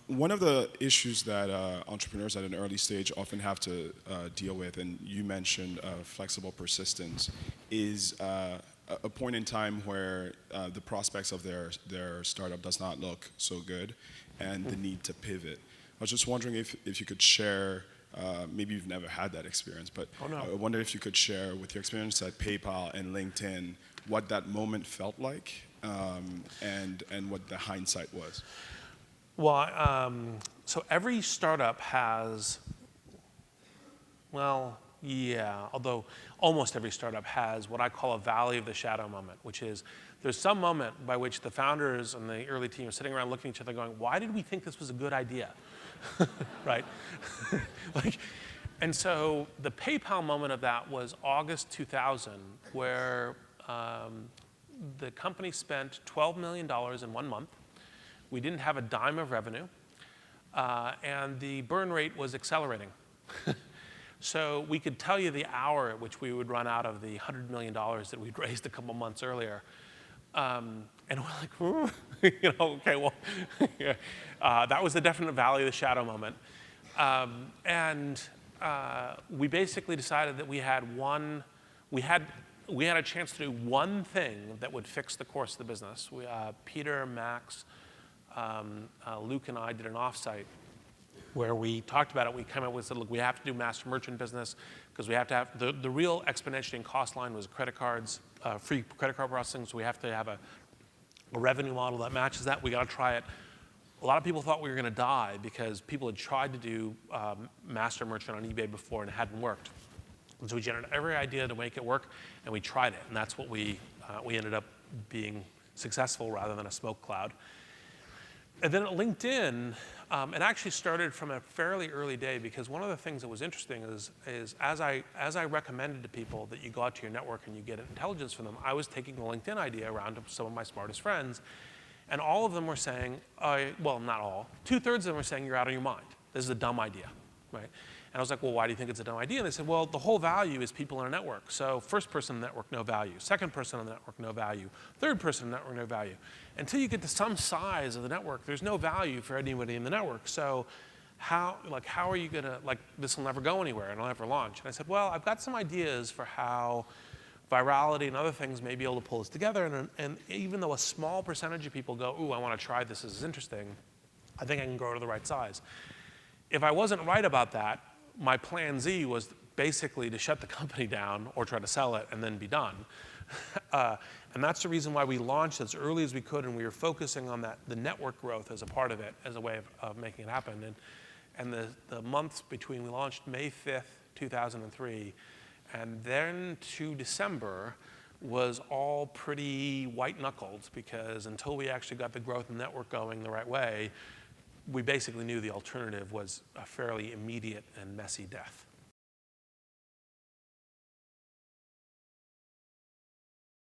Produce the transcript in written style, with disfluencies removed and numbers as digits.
One of the issues that entrepreneurs at an early stage often have to deal with, and you mentioned flexible persistence, is a point in time where the prospects of their startup does not look so good, and the need to pivot. I was just wondering if you could share, maybe you've never had that experience, but Oh, no. I wonder if you could share with your experience at PayPal and LinkedIn what that moment felt like, and what the hindsight was. Well, so every startup has, well, yeah, although almost every startup has what I call a valley of the shadow moment, which is there's some moment by which the founders and the early team are sitting around looking at each other going, why did we think this was a good idea? Right? Like, and so the PayPal moment of that was August 2000, where the company spent $12 million in 1 month. We didn't have a dime of revenue, and the burn rate was accelerating. So we could tell you the hour at which we would run out of the $100 million that we'd raised a couple months earlier. And we're like, okay, well, yeah. That was the definite valley of the shadow moment. We basically decided that we had a chance to do one thing that would fix the course of the business. Peter, Max, Luke and I did an offsite where we talked about it. We came up with, said, look, we have to do master merchant business because we have to have, the real exponentiating cost line was credit cards, free credit card processing, so we have to have a revenue model that matches that. We got to try it. A lot of people thought we were going to die because people had tried to do master merchant on eBay before and it hadn't worked. And so we generated every idea to make it work, and we tried it, and that's what we ended up being successful rather than a smoke cloud. And then at LinkedIn, it actually started from a fairly early day because one of the things that was interesting is as I recommended to people that you go out to your network and you get intelligence from them, I was taking the LinkedIn idea around to some of my smartest friends, and all of them were saying, well, not all, 2/3 of them were saying you're out of your mind. This is a dumb idea, right? And I was like, well, why do you think it's a dumb idea? And they said, well, the whole value is people in a network. So first person in the network, no value. Second person in the network, no value. Third person in the network, no value. Until you get to some size of the network, there's no value for anybody in the network. So how are you gonna, this will never go anywhere and it'll never launch? And I said, well, I've got some ideas for how virality and other things may be able to pull this together. And even though a small percentage of people go, ooh, I want to try this, this is interesting, I think I can grow to the right size. If I wasn't right about that, my plan Z was basically to shut the company down or try to sell it and then be done. And that's the reason why we launched as early as we could, and we were focusing on the network growth as a part of it, as a way of making it happen. And the months between, we launched May 5th, 2003, and then to December was all pretty white-knuckled because until we actually got the growth and network going the right way, we basically knew the alternative was a fairly immediate and messy death.